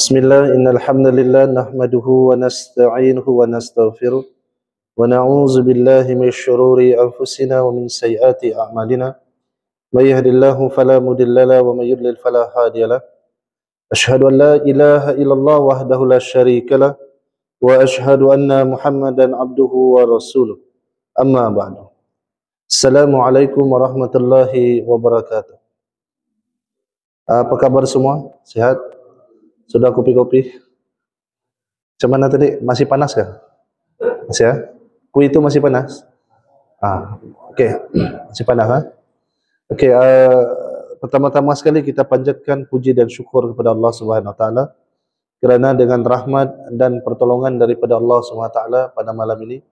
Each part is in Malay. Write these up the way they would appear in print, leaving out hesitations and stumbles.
Bismillah, innal hamdalillah nahmaduhu wa nasta'inuhu wa nastaghfiruh wa na'udzu billahi min syururi anfusina wa min sayyiati a'malina. May yahdihillahu fala mudilla lahu wa may yudlil fala hadiyalah. Asyhadu an la ilaha illallah wahdahu la syarikalah wa asyhadu anna Muhammadan abduhu wa rasuluh. Amma ba'du. Assalamualaikum warahmatullahi wabarakatuh. Apa kabar semua? Sehat? Sudah kopi-kopi? Macam mana tadi? Masih panas kah? Masih ya? Kuih itu masih panas? Okey. Masih panas ha? Okey, pertama-tama sekali kita panjatkan puji dan syukur kepada Allah Subhanahu Wa Taala kerana dengan rahmat dan pertolongan daripada Allah Subhanahu Wa Taala pada malam ini,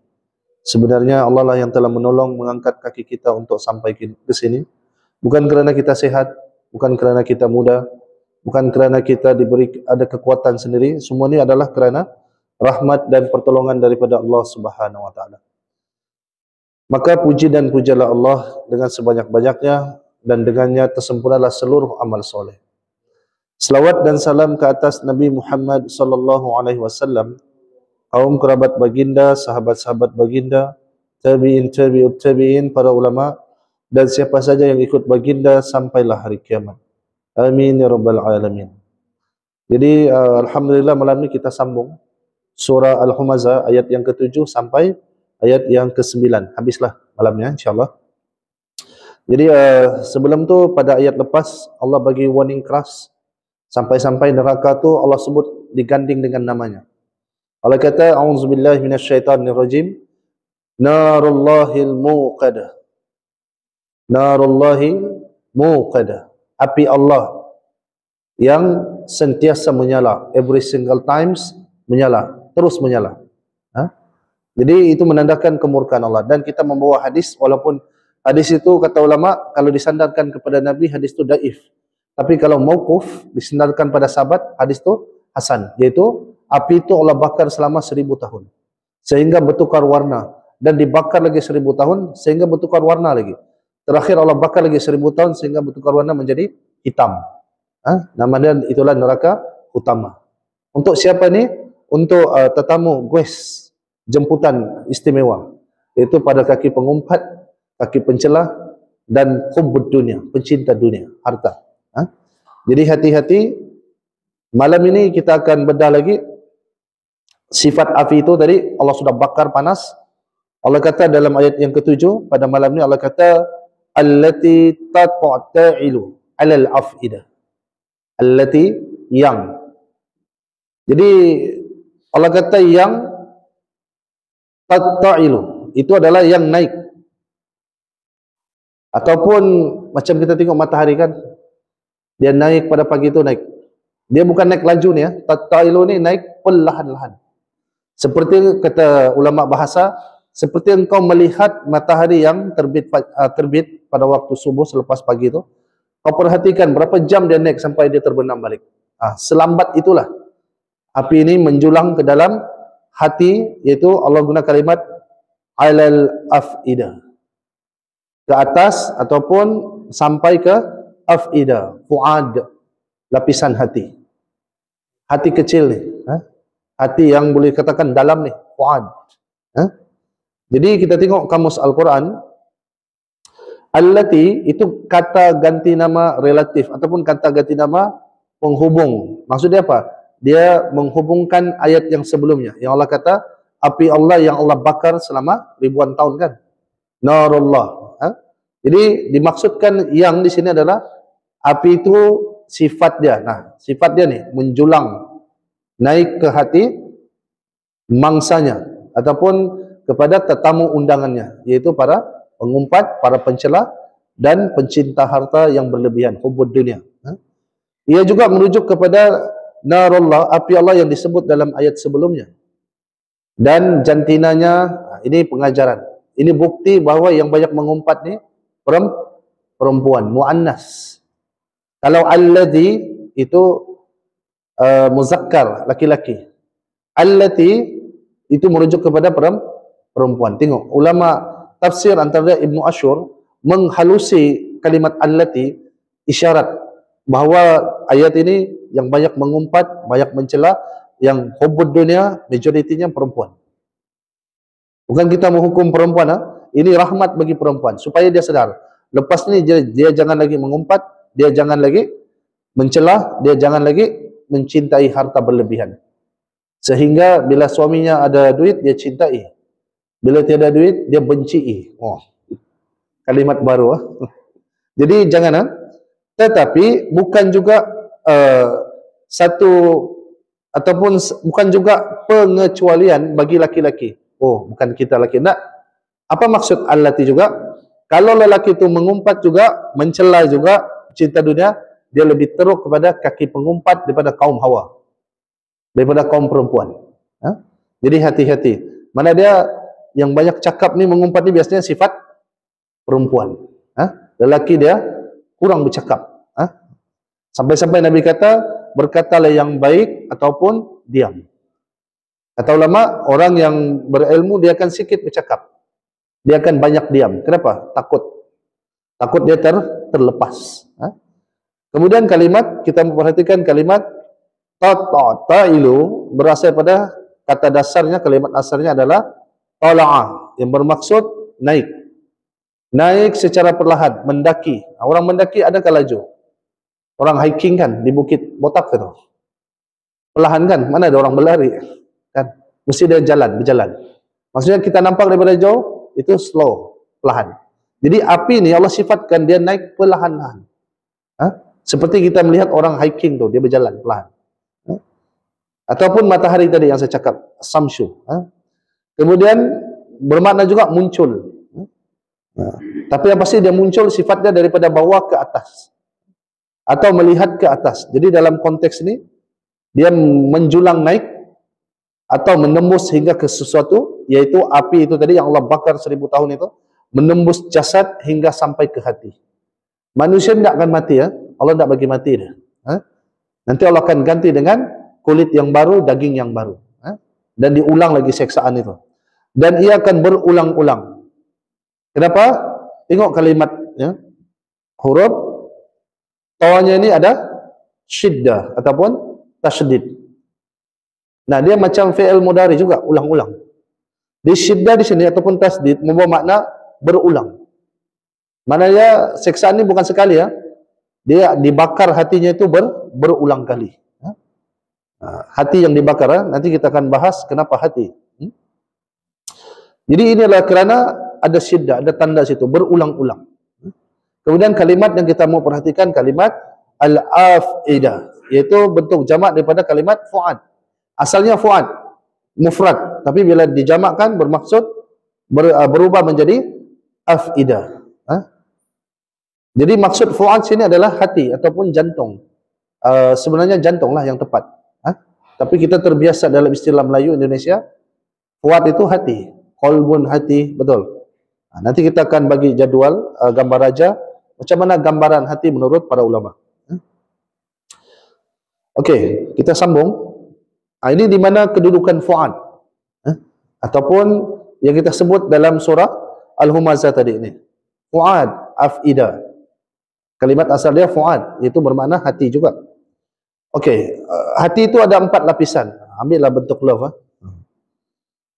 sebenarnya Allah lah yang telah menolong mengangkat kaki kita untuk sampai ke sini. Bukan kerana kita sehat, bukan kerana kita muda, bukan kerana kita diberi ada kekuatan sendiri. Semua ini adalah kerana rahmat dan pertolongan daripada Allah Subhanahu Wa Taala. Maka puji dan pujalah Allah dengan sebanyak-banyaknya, dan dengannya tersempurnalah seluruh amal soleh. Selawat dan salam ke atas Nabi Muhammad sallallahu alaihi wasallam, kaum kerabat baginda, sahabat-sahabat baginda, tabi'in, tabi'ut tabi'in, para ulama, dan siapa saja yang ikut baginda sampailah hari kiamat. Amin ya rabbal alamin. Jadi alhamdulillah malam ini kita sambung surah Al-Humazah ayat yang ke-7 sampai ayat yang ke-9. Habislah malamnya insya-Allah. Jadi sebelum tu pada ayat lepas Allah bagi warning keras, sampai-sampai neraka tu Allah sebut diganding dengan namanya. Allah kata a'udzubillahi minasyaitonirrajim, narullahil muqadah. Narullahil muqadah. Api Allah yang sentiasa menyala, every single times menyala, terus menyala. Jadi itu menandakan kemurkaan Allah. Dan kita membawa hadis, walaupun hadis itu kata ulama kalau disandarkan kepada Nabi hadis itu daif, tapi kalau mauquf disandarkan pada sahabat hadis itu hasan, yaitu api itu Allah bakar selama 1000 tahun sehingga bertukar warna, dan dibakar lagi 1000 tahun sehingga bertukar warna lagi. Terakhir Allah bakar lagi 1000 tahun sehingga bertukar warna menjadi hitam. Nama dia itulah neraka utama. Untuk siapa ni? Untuk tetamu guest, jemputan istimewa, iaitu pada kaki pengumpat, kaki pencelah, dan hubbud dunia, pencinta dunia, harta. Jadi hati-hati. Malam ini kita akan bedah lagi sifat api itu. Tadi Allah sudah bakar panas. Allah kata dalam ayat yang ke-7 pada malam ini, Allah kata allati tatta'ilu 'alal af'idah. Allati, yang. Jadi Allah kata yang tatta'ilu itu adalah yang naik. Ataupun macam kita tengok matahari kan, dia naik pada pagi itu naik. Dia bukan naik laju ni ya. Tatta'ilu ni naik perlahan-lahan. Seperti kata ulama bahasa, seperti engkau melihat matahari yang terbit pada waktu subuh selepas pagi itu, kau perhatikan berapa jam dia naik sampai dia terbenam balik. Selambat itulah api ini menjulang ke dalam hati, yaitu Allah guna kalimat alal af'idah, ke atas ataupun sampai ke af'idah, fuad, lapisan hati. Hati kecil ni, hati yang boleh katakan dalam ni, fuad. Jadi kita tengok kamus Al-Quran, allati itu kata ganti nama relatif ataupun kata ganti nama penghubung. Maksudnya apa? Dia menghubungkan ayat yang sebelumnya, yang Allah kata api Allah yang Allah bakar selama ribuan tahun kan, narullah. Jadi dimaksudkan yang di sini adalah api itu sifat dia. Sifat dia ni menjulang naik ke hati mangsanya ataupun kepada tetamu undangannya, yaitu para pengumpat, para pencela, dan pencinta harta yang berlebihan, hubbud dunia. Ia juga merujuk kepada narullah, api Allah yang disebut dalam ayat sebelumnya. Dan jantinanya, ini pengajaran. Ini bukti bahawa yang banyak mengumpat ni perempuan, muannas. Kalau alladhi itu muzakkar, laki-laki. Allati itu merujuk kepada perempuan. Tengok, ulama tafsir antara Ibnu Ashur menghalusi kalimat allati, isyarat bahawa ayat ini yang banyak mengumpat, banyak mencela, yang hubud dunia majoritinya perempuan. Bukan kita menghukum perempuan, ini rahmat bagi perempuan supaya dia sedar. Lepas ni dia jangan lagi mengumpat, dia jangan lagi mencela, dia jangan lagi mencintai harta berlebihan. Sehingga bila suaminya ada duit dia cintai, bila tiada duit dia benci. Oh, kalimat baru. Jadi jangan. Tetapi bukan juga satu ataupun bukan juga pengecualian bagi laki-laki. Oh, bukan kita laki. Nak apa maksud allati juga? Kalau lelaki itu mengumpat juga, mencela juga, cinta dunia, dia lebih teruk kepada kaki pengumpat daripada kaum Hawa, daripada kaum perempuan. Jadi hati-hati. Mana dia yang banyak cakap ni, mengumpat ni biasanya sifat perempuan. Lelaki dia kurang bercakap. Sampai-sampai Nabi kata, berkatalah yang baik ataupun diam. Kata ulama, orang yang berilmu dia akan sikit bercakap, dia akan banyak diam. Kenapa? Takut dia terlepas. Kemudian kalimat, kita memperhatikan kalimat ta'ilu berasal pada kata dasarnya, kalimat asarnya adalah tala'a, yang bermaksud naik. Naik secara perlahan, mendaki. Orang mendaki adakah laju? Orang hiking kan di bukit botak itu, perlahan kan? Mana ada orang berlari kan? Mesti dia berjalan. Maksudnya kita nampak daripada jauh itu slow, perlahan. Jadi api ni Allah sifatkan dia naik perlahan-lahan. Seperti kita melihat orang hiking tu, dia berjalan perlahan. Ataupun matahari tadi yang saya cakap, samsyu. Kemudian bermakna juga muncul. Tapi yang pasti dia muncul sifatnya daripada bawah ke atas, atau melihat ke atas. Jadi dalam konteks ini dia menjulang naik atau menembus hingga ke sesuatu, yaitu api itu tadi yang Allah bakar 1000 tahun itu, menembus jasad hingga sampai ke hati. Manusia tidak akan mati, Allah tidak bagi mati dia. Nanti Allah akan ganti dengan kulit yang baru, daging yang baru, dan diulang lagi seksaan itu, dan ia akan berulang-ulang. Kenapa? Tengok kalimatnya, huruf tawanya ini ada syiddah ataupun tasydid. Nah, dia macam fi'il mudhari juga, ulang-ulang. Di syiddah di sini ataupun tasydid membawa makna berulang. Maknanya seksaan ini bukan sekali, dia dibakar hatinya itu berulang kali. Hati yang dibakar, nanti kita akan bahas kenapa hati. Jadi ini adalah kerana ada syiddah, ada tanda situ, berulang-ulang. Kemudian kalimat yang kita mau perhatikan, kalimat al-afidah, yaitu bentuk jamak daripada kalimat fuad. Asalnya fuad, mufrad, tapi bila dijamakkan bermaksud berubah menjadi afidah. Jadi maksud fuad sini adalah hati ataupun jantung. Sebenarnya jantunglah yang tepat. Tapi kita terbiasa dalam istilah Melayu Indonesia, fuad itu hati, qalbun hati, betul. Nanti kita akan bagi jadual gambar raja macam mana gambaran hati menurut para ulama. Okey, kita sambung. Ini di mana kedudukan fuad, ataupun yang kita sebut dalam surah Al-Humazah tadi ini, fuad, afidah. Kalimat asal dia fuad, iaitu bermakna hati juga. Okey, hati itu ada 4 lapisan. Ambillah bentuk love.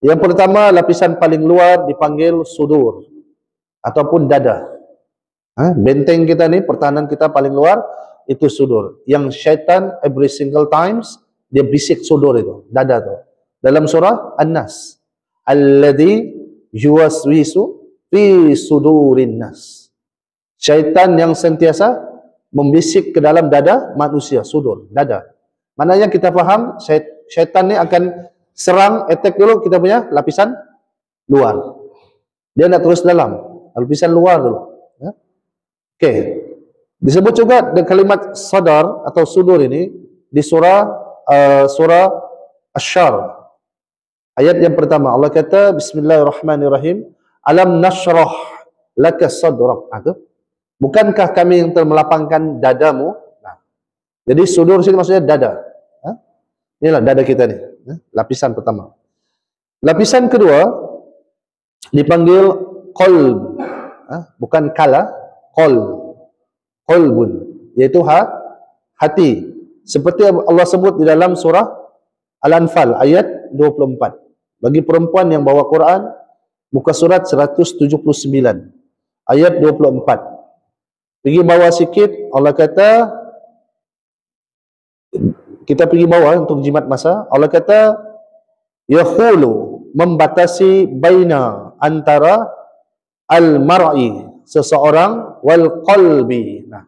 Yang pertama, lapisan paling luar dipanggil sudur ataupun dada. Benteng kita ni, pertahanan kita paling luar itu sudur. Yang syaitan every single times dia bisik sudur itu, dada tu. Dalam surah An-Nas, alladzi yuwaswisu fi sudurin nas. Syaitan yang sentiasa membisik ke dalam dada manusia, sudur, dada. Maknanya kita faham syaitan ni akan serang, attack dulu kita punya lapisan luar. Dia nak terus dalam, lapisan luar dulu. Okey. Disebut juga dengan kalimat sadar atau sudur ini di surah Asy-Syarr. Ayat yang pertama Allah kata bismillahirrahmanirrahim, alam nashrah laka sadrak. Bukankah kami yang telah melapangkan dadamu? Jadi sudur sini maksudnya dada. Inilah dada kita ni, lapisan pertama. Lapisan kedua dipanggil qalb, bukan kala, qalbun, yaitu hati. Seperti Allah sebut di dalam surah Al-Anfal ayat 24. Bagi perempuan yang bawa Quran, muka surat 179 ayat 24. Pergi bawah sikit, Allah kata, kita pergi bawah untuk jimat masa. Allah kata yahulu, membatasi baina, antara al-mar'i, seseorang, wal qalbi. Nah,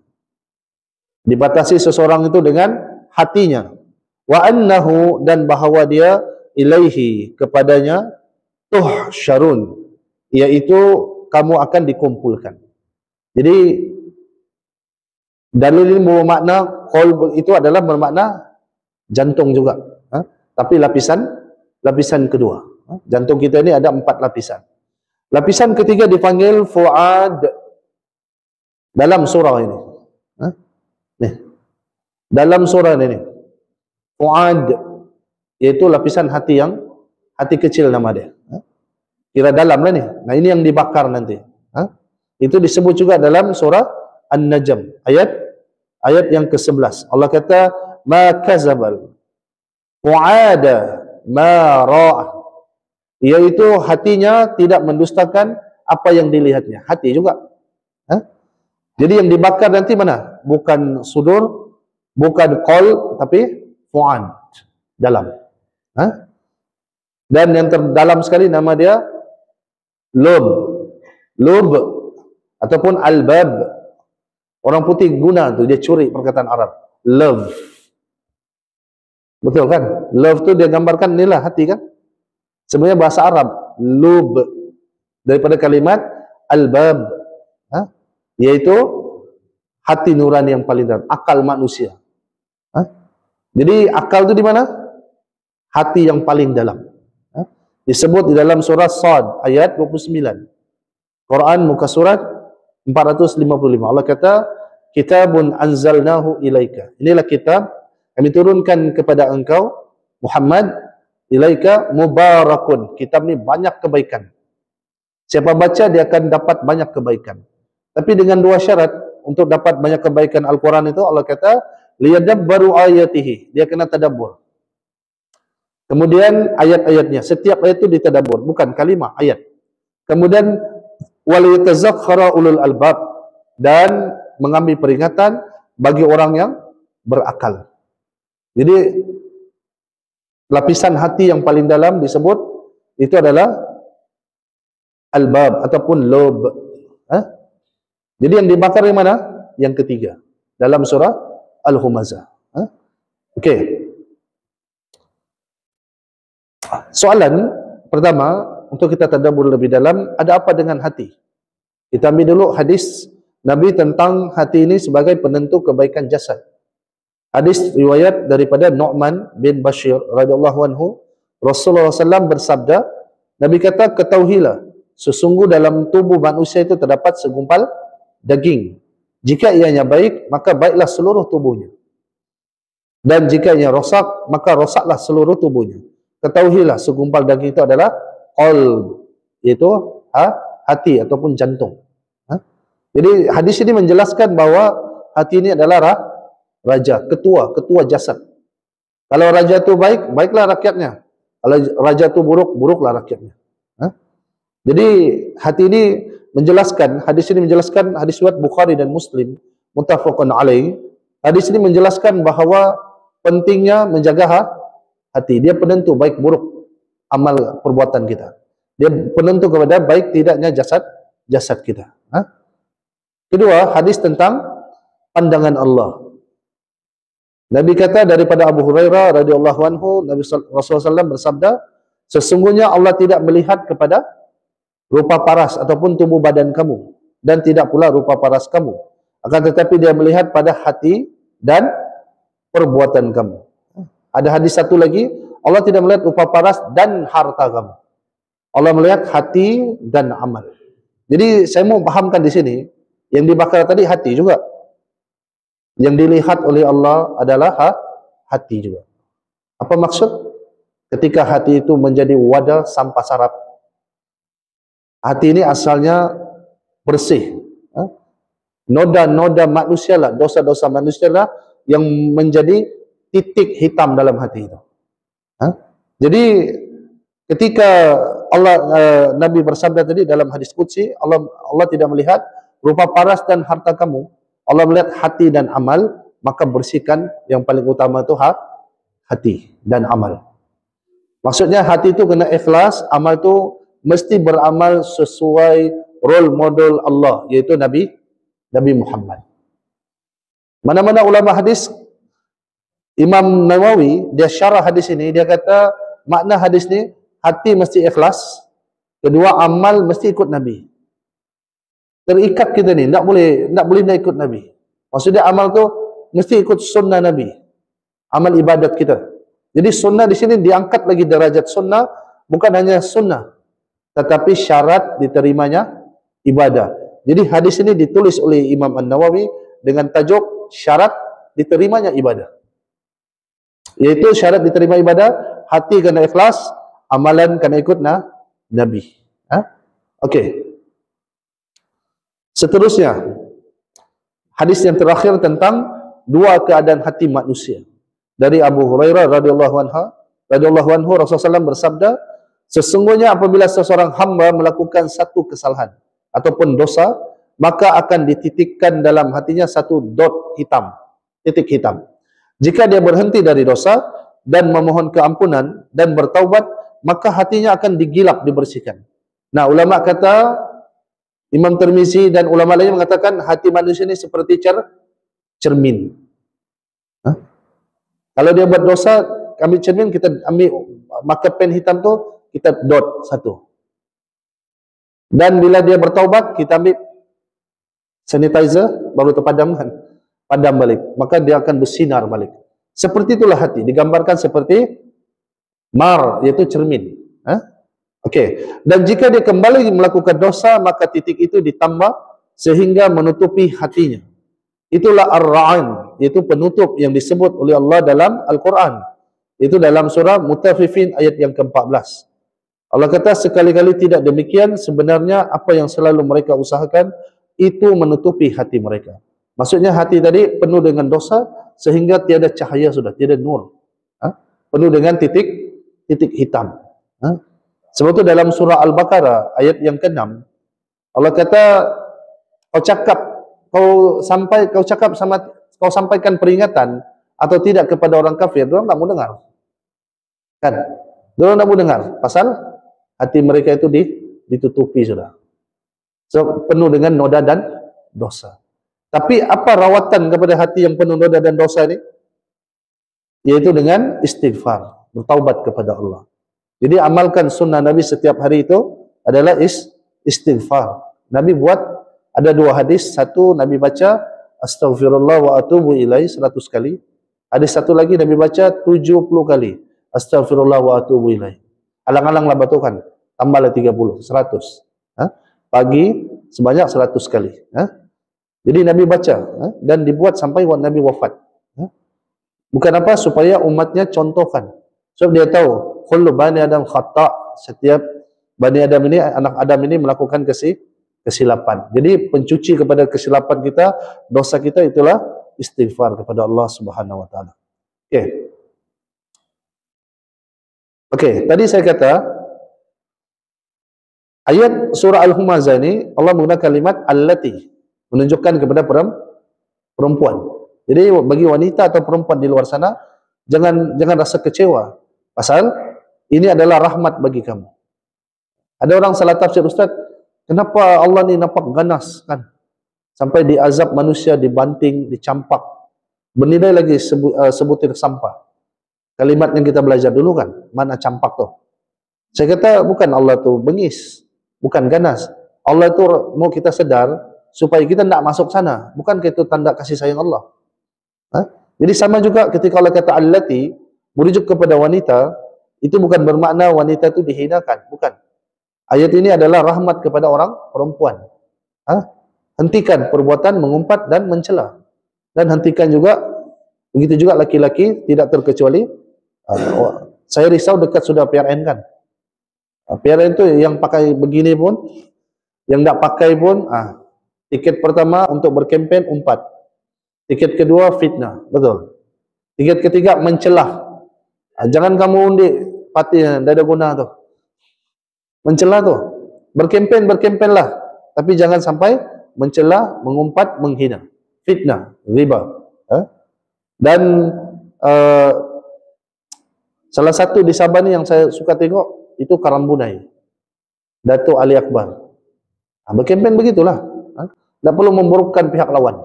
dibatasi seseorang itu dengan hatinya. Wa annahu, dan bahawa dia ilaihi, kepadanya, tuhsyarun, yaitu kamu akan dikumpulkan. Jadi dalil ini bermakna qalb itu adalah bermakna jantung juga, tapi lapisan kedua. Jantung kita ini ada 4 lapisan. Lapisan ketiga dipanggil fuad dalam surah ini. Nih, dalam surah ini fuad, yaitu lapisan hati, yang hati kecil nama dia. Kira dalam lah ni. Nah, ini yang dibakar nanti. Itu disebut juga dalam surah An-Najm ayat yang ke-11. Allah kata ma kazabal fuada ma ra'a, yaitu hatinya tidak mendustakan apa yang dilihatnya. Hati juga. Jadi yang dibakar nanti mana? Bukan sudur, bukan qalb, tapi fuad, dalam. Dan yang terdalam sekali nama dia lub ataupun albab. Orang putih guna tu, dia curi perkataan Arab. Love. Betul kan? Love tu dia gambarkan inilah hati kan? Sebenarnya bahasa Arab lub daripada kalimat albab, yaitu hati nurani yang paling dalam, akal manusia. Jadi akal tu di mana? Hati yang paling dalam. Disebut di dalam surah Sad ayat 29. Quran muka surat 455. Allah kata kitabun anzalnahu ilaika. Inilah kitab kami turunkan kepada engkau Muhammad, ilaika mubarakun. Kitab ni banyak kebaikan. Siapa baca dia akan dapat banyak kebaikan. Tapi dengan 2 syarat untuk dapat banyak kebaikan Al-Quran itu. Allah kata liyadabbaru ayatihi, dia kena tadabbur. Kemudian ayat-ayatnya, setiap ayat itu ditadabbur, bukan kalimah, ayat. Kemudian waliyatazakkara ulul albab, dan mengambil peringatan bagi orang yang berakal. Jadi lapisan hati yang paling dalam disebut itu adalah albab ataupun lob. Jadi yang dibakar yang mana? Yang ketiga dalam surah Al-Humazah. Okey. Soalan pertama untuk kita tadabbur lebih dalam, ada apa dengan hati? Kita ambil dulu hadis Nabi tentang hati ini sebagai penentu kebaikan jasad. Hadis riwayat daripada Nu'man bin Bashir radhiyallahu anhu, Rasulullah SAW bersabda, Nabi kata, ketahuilah sesungguh dalam tubuh manusia itu terdapat segumpal daging. Jika ianya baik, maka baiklah seluruh tubuhnya. Dan jika ianya rosak, maka rosaklah seluruh tubuhnya. Ketahuilah segumpal daging itu adalah qalb, yaitu hati ataupun jantung. Jadi hadis ini menjelaskan bahawa hati ini adalah raja, ketua jasad. Kalau raja itu baik, baiklah rakyatnya. Kalau raja itu buruk, buruklah rakyatnya. Jadi hati ini menjelaskan, hadis ini menjelaskan, hadis riwayat Bukhari dan Muslim, muttafaqun alaih. Hadis ini menjelaskan bahawa pentingnya menjaga hati. Dia penentu baik buruk amal perbuatan kita. Dia penentu kepada baik tidaknya jasad kita. Kedua, hadis tentang pandangan Allah. Nabi kata daripada Abu Hurairah radhiyallahu anhu, Nabi Rasulullah SAW bersabda, sesungguhnya Allah tidak melihat kepada rupa paras ataupun tubuh badan kamu, dan tidak pula rupa paras kamu, akan tetapi dia melihat pada hati dan perbuatan kamu. Ada hadis satu lagi, Allah tidak melihat rupa paras dan harta kamu. Allah melihat hati dan amal. Jadi saya mau pahamkan di sini, yang dibakar tadi hati juga. Yang dilihat oleh Allah adalah hati juga. Apa maksud? Ketika hati itu menjadi wadah sampah sarap. Hati ini asalnya bersih. Noda-noda manusia lah, dosa-dosa manusia lah yang menjadi titik hitam dalam hati itu. Jadi ketika Nabi bersabda tadi dalam hadis qudsi, Allah tidak melihat rupa paras dan harta kamu, Allah melihat hati dan amal, maka bersihkan. Yang paling utama itu hati dan amal. Maksudnya hati itu kena ikhlas, amal itu mesti beramal sesuai role model Allah, yaitu Nabi Muhammad. Mana-mana ulama hadis, Imam Nawawi, dia syarah hadis ini, dia kata makna hadis ni, hati mesti ikhlas, kedua amal mesti ikut Nabi. Terikat kita ni, tak boleh nak ikut Nabi. Maksudnya amal tu mesti ikut sunnah Nabi, amal ibadat kita. Jadi sunnah di sini diangkat lagi derajat sunnah, bukan hanya sunnah, tetapi syarat diterimanya ibadah. Jadi hadis ini ditulis oleh Imam An-Nawawi dengan tajuk syarat diterimanya ibadah. Yaitu syarat diterima ibadah, hati kena ikhlas, amalan kena ikut Nabi. Okey. Seterusnya, hadis yang terakhir tentang dua keadaan hati manusia. Dari Abu Hurairah radhiyallahu anhu, Rasulullah SAW bersabda, sesungguhnya apabila seseorang hamba melakukan satu kesalahan ataupun dosa, maka akan dititikkan dalam hatinya satu dot hitam, titik hitam. Jika dia berhenti dari dosa dan memohon keampunan dan bertaubat, maka hatinya akan digilap, dibersihkan. Nah, ulama kata, Imam Tirmizi dan ulama lain mengatakan hati manusia ini seperti cermin. Kalau dia buat dosa, ambil cermin, kita ambil marker pen hitam tu, kita dot satu. Dan bila dia bertaubat, kita ambil sanitizer, baru terpadamkan, padam balik, maka dia akan bersinar balik. Seperti itulah hati, digambarkan seperti mar, iaitu cermin. Okey. Dan jika dia kembali melakukan dosa, maka titik itu ditambah sehingga menutupi hatinya. Itulah ar-ra'an, iaitu penutup yang disebut oleh Allah dalam Al-Quran. Itu dalam surah Mutaffifin ayat yang ke-14. Allah kata, sekali-kali tidak demikian, sebenarnya apa yang selalu mereka usahakan itu menutupi hati mereka. Maksudnya hati tadi penuh dengan dosa sehingga tiada cahaya sudah, tiada nur. Penuh dengan titik hitam. Sebab itu dalam surah Al-Baqarah ayat yang ke-6, Allah kata, kau sampaikan peringatan atau tidak kepada orang kafir, dia tak mau dengar. Kan? Dia tak mau dengar pasal hati mereka itu ditutupi sudah. So, penuh dengan noda dan dosa. Tapi apa rawatan kepada hati yang penuh noda dan dosa ini? Yaitu dengan istighfar, bertaubat kepada Allah. Jadi amalkan sunnah Nabi setiap hari itu adalah istighfar. Nabi buat, ada dua hadis, satu Nabi baca astaghfirullah wa atubu ilaih 100 kali. Hadis satu lagi Nabi baca 70 kali astaghfirullah wa atubu ilaih. Alang-alang lah batukan, tambahlah 30, 100. Pagi sebanyak 100 kali. Jadi Nabi baca dan dibuat sampai Nabi wafat. Bukan apa, supaya umatnya contohkan. Sebab dia tahu kullu bani Adam khata', setiap bani Adam ini, anak Adam ini melakukan kesilapan. Jadi pencuci kepada kesilapan kita, dosa kita, itulah istighfar kepada Allah Subhanahu wa taala. Okey, tadi saya kata ayat surah Al-Humazah ini Allah menggunakan kalimat allati, menunjukkan kepada perempuan. Jadi bagi wanita atau perempuan di luar sana, jangan rasa kecewa. Pasal ini adalah rahmat bagi kamu. Ada orang salah tafsir, Ustaz, kenapa Allah ni nampak ganas kan? Sampai diazab manusia, dibanting, dicampak. Bernilai lagi sebutir sampah. Kalimat yang kita belajar dulu kan, mana campak tu? Saya kata bukan Allah tu bengis, bukan ganas. Allah tu mau kita sedar supaya kita tidak masuk sana. Bukan itu tanda kasih sayang Allah. Jadi sama juga ketika Allah kata allati, merujuk kepada wanita, itu bukan bermakna wanita itu dihinakan, bukan. Ayat ini adalah rahmat kepada orang perempuan. Hentikan perbuatan mengumpat dan mencela. Dan hentikan juga, begitu juga laki-laki, tidak terkecuali. Saya risau dekat sudah PRN kan. PRN itu yang pakai begini pun, yang tidak pakai pun, tiket pertama untuk berkempen umpat. Tiket kedua fitnah, betul. Tiket ketiga mencelah. Jangan kamu undi parti yang tidak ada guna tu. Mencela tu. Berkempen-berkempenlah. Tapi jangan sampai mencela, mengumpat, menghina. Fitnah, riba. Dan salah satu di Sabah ni yang saya suka tengok, itu Karambunai. Datuk Ali Akbar. Berkempen begitulah. Tak perlu memburukkan pihak lawan.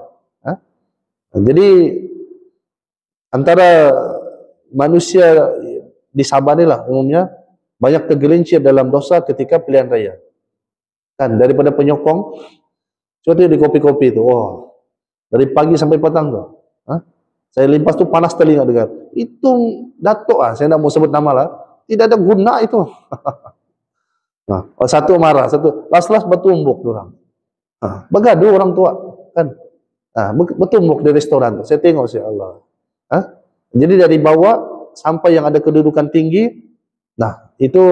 Jadi, antara manusia di Sabah ni lah, umumnya, banyak tergelincir dalam dosa ketika pilihan raya. Kan, daripada penyokong, contohnya di kopi-kopi tu, wah, dari pagi sampai petang tu. Saya limpas tu panas telinga dengar. Itu datuk saya tak mau sebut nama lah. Tidak ada guna itu. Satu marah, satu las-las bertumbuk orang. Bergaduh orang tua, kan? Bertumbuk di restoran tu. Saya tengok ya Allah. Jadi dari bawah sampai yang ada kedudukan tinggi, itu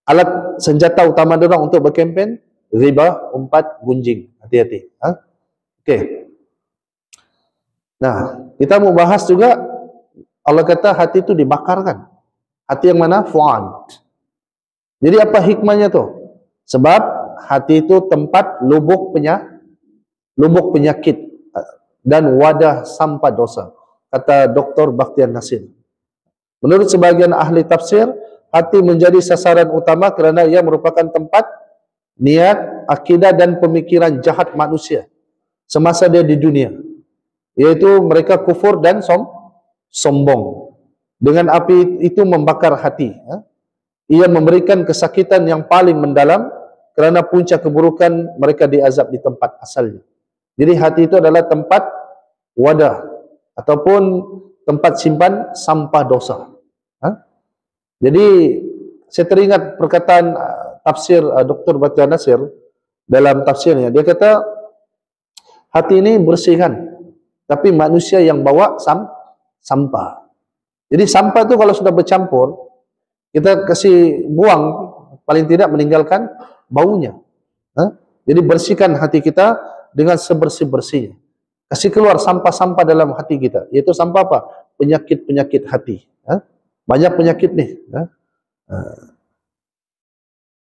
alat senjata utama orang untuk berkempen, riba, umpat, gunjing. Hati-hati. Okey. Kita mau bahas juga, Allah kata hati itu dibakarkan. Hati yang mana? Fu'ad. Jadi apa hikmahnya tu? Sebab hati itu tempat lubuk penyakit dan wadah sampah dosa. Kata Dr. Bakhtiar Nasir. Menurut sebagian ahli tafsir, hati menjadi sasaran utama kerana ia merupakan tempat niat, akidah dan pemikiran jahat manusia semasa dia di dunia. Yaitu mereka kufur dan sombong. Dengan api itu membakar hati. Ia memberikan kesakitan yang paling mendalam kerana punca keburukan mereka diazab di tempat asalnya. Jadi hati itu adalah tempat wadah ataupun tempat simpan sampah dosa. Jadi saya teringat perkataan tafsir Dr. Bakhtiar Nasir dalam tafsirnya. Dia kata hati ini bersihkan, tapi manusia yang bawa sampah. Jadi sampah itu kalau sudah bercampur, kita kasih buang, paling tidak meninggalkan baunya. Jadi bersihkan hati kita dengan sebersih-bersihnya. Kasih keluar sampah-sampah dalam hati kita. Yaitu sampah apa? Penyakit-penyakit hati. Banyak penyakit nih.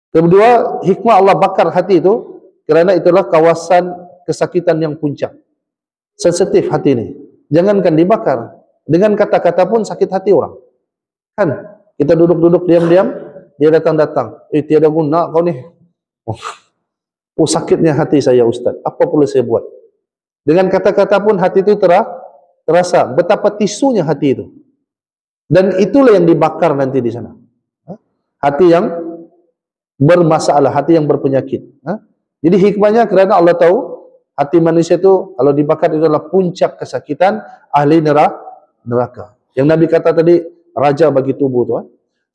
Kedua, hikmah Allah bakar hati itu kerana itulah kawasan kesakitan yang puncak. Sensitif hati ini. Jangankan dibakar, dengan kata-kata pun sakit hati orang. Kan? Kita duduk-duduk diam-diam, dia datang-datang. Tiada guna kau ni. Sakitnya hati saya Ustaz. Apa perlu saya buat? Dengan kata-kata pun hati itu terasa betapa tisunya hati itu. Dan itulah yang dibakar nanti di sana. Hati yang bermasalah, hati yang berpenyakit. Jadi hikmahnya kerana Allah tahu hati manusia itu kalau dibakar itu adalah puncak kesakitan ahli neraka. Yang Nabi kata tadi, raja bagi tubuh itu.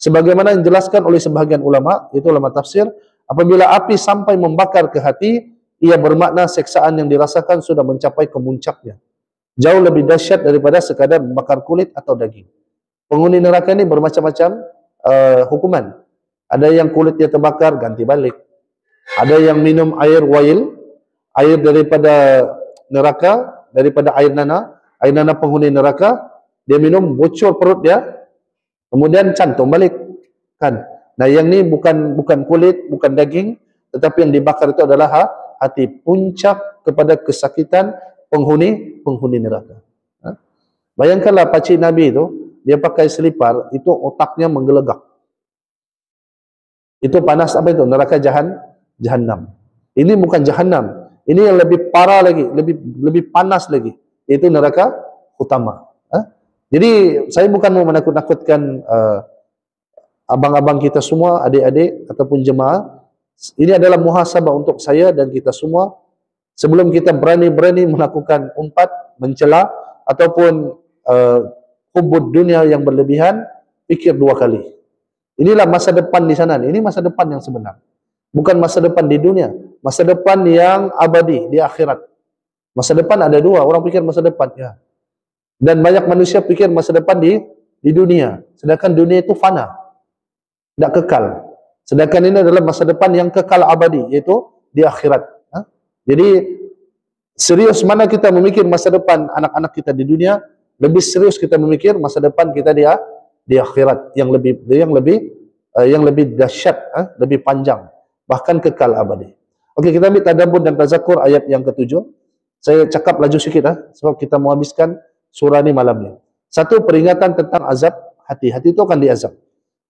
Sebagaimana yang dijelaskan oleh sebahagian ulama, itu ulama tafsir, apabila api sampai membakar ke hati, ia bermakna seksaan yang dirasakan sudah mencapai kemuncaknya. Jauh lebih dahsyat daripada sekadar membakar kulit atau daging. Penghuni neraka ini bermacam-macam hukuman. Ada yang kulitnya terbakar, ganti balik. Ada yang minum air wail, air daripada neraka, daripada air nana penghuni neraka, dia minum, bocor perut dia, kemudian cantum balik. Kan? Nah, yang ni bukan kulit, bukan daging, tetapi yang dibakar itu adalah hati, puncak kepada kesakitan penghuni neraka. Bayangkanlah pakcik Nabi itu, dia pakai selipar, itu otaknya menggelegak. Itu panas apa itu? Neraka Jahannam. Ini bukan Jahannam. Ini yang lebih parah lagi, lebih panas lagi, yaitu neraka utama. Jadi saya bukan mau menakut-nakutkan abang-abang kita semua, adik-adik ataupun jemaah. Ini adalah muhasabah untuk saya dan kita semua. Sebelum kita berani-berani melakukan umpat, mencela ataupun hubud dunia yang berlebihan, fikir dua kali. Inilah masa depan di sana. Ini masa depan yang sebenar. Bukan masa depan di dunia, masa depan yang abadi di akhirat. Masa depan ada dua, orang pikir masa depan ya. Dan banyak manusia pikir masa depan di dunia. Sedangkan dunia itu fana, tidak kekal. Sedangkan ini adalah masa depan yang kekal abadi, yaitu di akhirat. Jadi Serius mana kita memikir masa depan anak-anak kita di dunia, lebih serius kita memikir masa depan kita di akhirat yang lebih dahsyat, lebih panjang, bahkan kekal abadi. Okey, kita ambil tadabbur dan tazakur ayat yang ketujuh. Saya cakap laju sikit sebab kita mau habiskan surah ni malam ni. Satu, peringatan tentang azab hati. Hati itu akan diazab.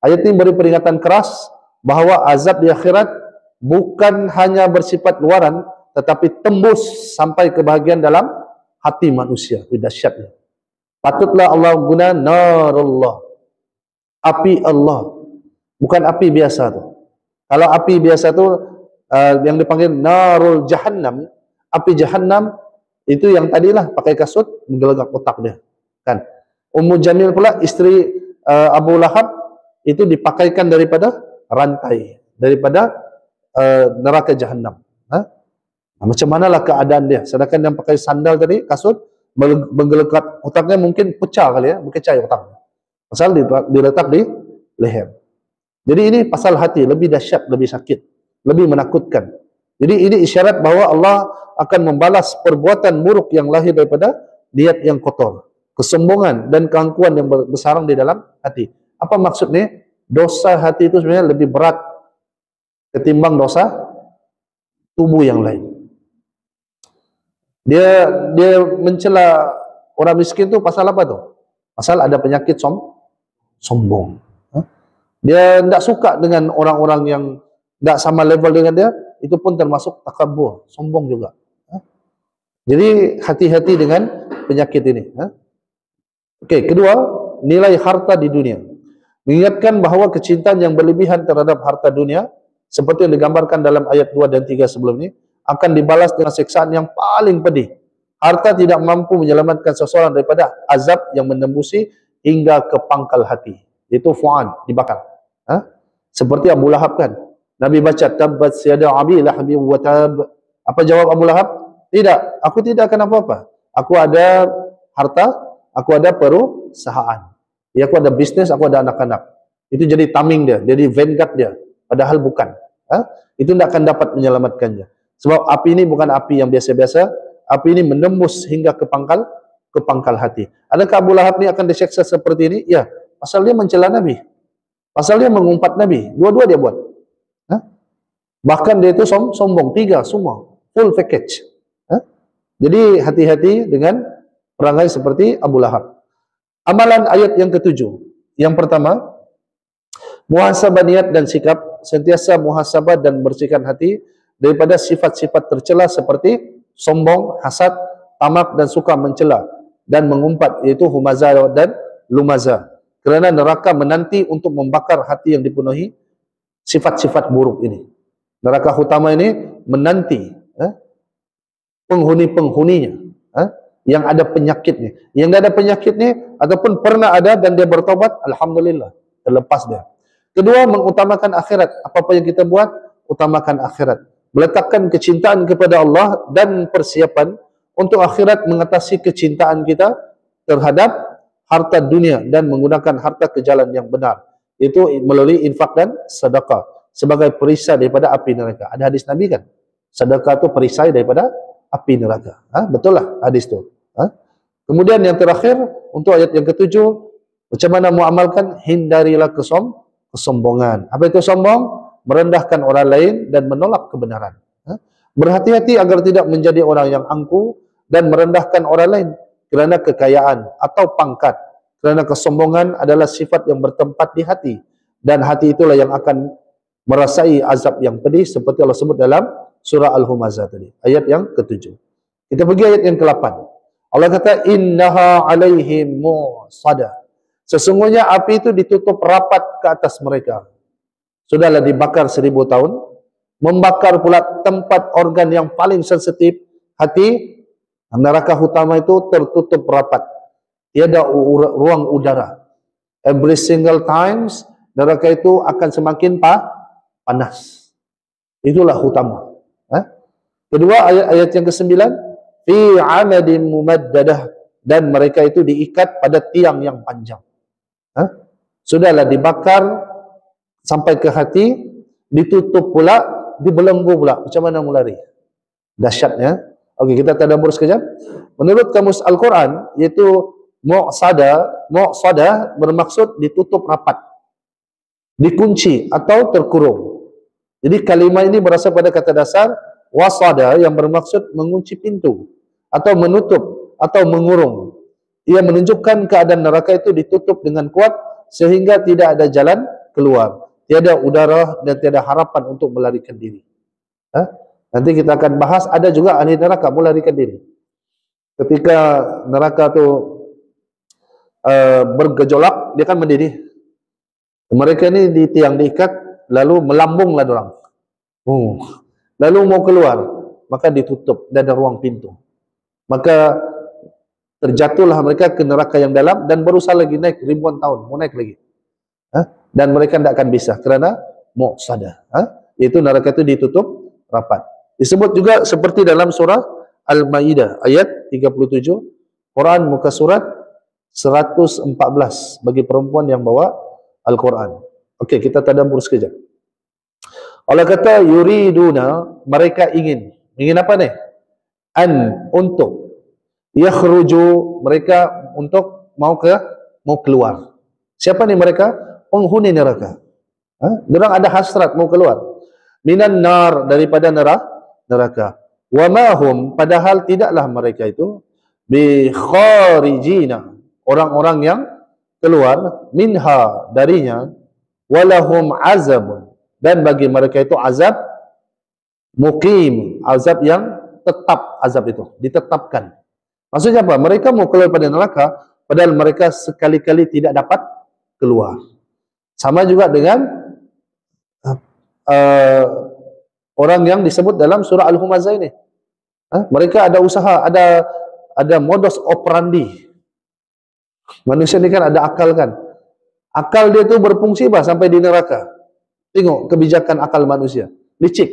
Ayat ini beri peringatan keras bahawa azab di akhirat bukan hanya bersifat luaran, tetapi tembus sampai ke bahagian dalam hati manusia. Dahsyatnya. Patutlah Allah guna narullah, api Allah, bukan api biasa tu. Kalau api biasa tu yang dipanggil narul jahannam, api jahannam itu yang tadilah pakai kasut menggelegak otak dia, kan? Ummu Jamil pula isteri Abu Lahab itu dipakaikan daripada rantai, daripada neraka jahannam. Macam manalah keadaan dia? Sedangkan yang pakai sandal tadi, kasut, menggelekat otaknya mungkin pecah kali berkecai otaknya. Pasal diletak di leher. Jadi ini pasal hati, lebih dahsyat, lebih sakit, lebih menakutkan. Jadi ini isyarat bahawa Allah akan membalas perbuatan buruk yang lahir daripada niat yang kotor, kesombongan dan keangkuhan yang bersarang di dalam hati. Apa maksudnya? Dosa hati itu sebenarnya lebih berat ketimbang dosa tubuh yang lain. Dia mencela orang miskin tu pasal apa tu? Pasal ada penyakit sombong. Dia tidak suka dengan orang-orang yang tidak sama level dengan dia, itu pun termasuk takabur, sombong juga. Jadi hati-hati dengan penyakit ini. Okey, kedua, nilai harta di dunia. Mengingatkan bahawa kecintaan yang berlebihan terhadap harta dunia, seperti yang digambarkan dalam ayat 2 dan 3 sebelum ini, akan dibalas dengan siksaan yang paling pedih. Harta tidak mampu menyelamatkan seseorang daripada azab yang menembusi hingga ke pangkal hati. Itu fu'an, dibakar. Seperti Abu Lahab kan. Nabi baca, tabbat siyada abi lahabi wa tab. Apa jawab Abu Lahab? Tidak, aku tidak akan apa-apa. Aku ada harta, aku ada perusahaan. Ya, aku ada bisnes, aku ada anak-anak. Itu jadi tameng dia, jadi vanguard dia. Padahal bukan. Itu tidak akan dapat menyelamatkannya. Sebab api ini bukan api yang biasa-biasa. Api ini menembus hingga ke pangkal hati. Adakah Abu Lahab ini akan diseksa seperti ini? Ya, pasal dia mencela Nabi. Pasal dia mengumpat Nabi. Dua-dua dia buat. Bahkan dia itu sombong. Tiga semua. Full package. Jadi hati-hati dengan perangai seperti Abu Lahab. Amalan ayat yang ketujuh. Yang pertama, muhasabah niat dan sikap. Sentiasa muhasabah dan bersihkan hati daripada sifat-sifat tercela seperti sombong, hasad, tamak dan suka mencela dan mengumpat, iaitu humaza dan lumaza. Kerana neraka menanti untuk membakar hati yang dipenuhi sifat-sifat buruk ini. Neraka utama ini menanti penghuni-penghuninya yang ada penyakitnya. Yang tidak ada penyakitnya ataupun pernah ada dan dia bertobat, alhamdulillah, terlepas dia. Kedua, mengutamakan akhirat. Apa-apa yang kita buat, utamakan akhirat. Meletakkan kecintaan kepada Allah dan persiapan untuk akhirat mengatasi kecintaan kita terhadap harta dunia dan menggunakan harta ke jalan yang benar. Itu melalui infak dan sedekah sebagai perisai daripada api neraka. Ada hadis Nabi kan? Sedekah itu perisai daripada api neraka. Betul lah hadis itu. Kemudian yang terakhir, untuk ayat yang ketujuh, macam mana muamalkan? Hindarilah kesombongan. Apa itu sombong? Merendahkan orang lain dan menolak kebenaran. Berhati-hati agar tidak menjadi orang yang angkuh dan merendahkan orang lain kerana kekayaan atau pangkat. Kerana kesombongan adalah sifat yang bertempat di hati, dan hati itulah yang akan merasai azab yang pedih seperti Allah sebut dalam surah Al-Humazah tadi, ayat yang ketujuh. Kita pergi ayat yang ke-8. Allah kata, innaha alaihim mu'sada. Sesungguhnya api itu ditutup rapat ke atas mereka. Sudahlah dibakar 1000 tahun, membakar pula tempat organ yang paling sensitif, hati. Neraka utama itu tertutup rapat, tiada ruang udara. Every single times neraka itu akan semakin panas. Itulah utama. Kedua, ayat yang ke-9, fi amadin mumaddadah, dan mereka itu diikat pada tiang yang panjang. Sudahlah dibakar sampai ke hati, ditutup pula, dibelenggu pula. Macam mana mau lari? Dahsyatnya. Okey, kita tadabbur sekejap. Menurut kamus Al-Quran, iaitu muqsadah bermaksud ditutup rapat, dikunci atau terkurung. Jadi kalimah ini berasal pada kata dasar wasada yang bermaksud mengunci pintu atau menutup atau mengurung. Ia menunjukkan keadaan neraka itu ditutup dengan kuat sehingga tidak ada jalan keluar, tiada udara dan tiada harapan untuk melarikan diri. Nanti kita akan bahas, ada juga ahli neraka melarikan diri. Ketika neraka itu bergejolak, dia kan mendidih. Mereka ini di tiang diikat, lalu melambunglah dorang. Lalu mau keluar, maka ditutup, dan ada ruang pintu. Maka terjatuhlah mereka ke neraka yang dalam dan berusaha lagi naik ribuan tahun, mau naik lagi. Dan mereka tidak akan bisa kerana muqsadah. Iaitu neraka itu ditutup rapat. Disebut juga seperti dalam surah Al-Maidah ayat 37, Quran muka surat 114 bagi perempuan yang bawa Al-Quran. Okey, kita tadabbur sekejap. Allah kata yuriduna, mereka ingin apa ni? Untuk yakhruju, mereka untuk mau keluar. Siapa ni mereka? Penghuni neraka. Mereka ada hasrat mau keluar. Minan nar, daripada neraka. Wa ma hum, padahal tidaklah mereka itu bi kharijina, orang-orang yang keluar minha, darinya, walahum azab, dan bagi mereka itu azab muqim, azab yang tetap, azab itu ditetapkan. Maksudnya apa? Mereka mau keluar pada neraka padahal mereka sekali-kali tidak dapat keluar. Sama juga dengan orang yang disebut dalam surah Al-Humazah ini. Mereka ada usaha, ada modus operandi. Manusia ini kan ada akal kan. Akal dia tu berfungsi sampai di neraka. Tengok kebijakan akal manusia. Licik.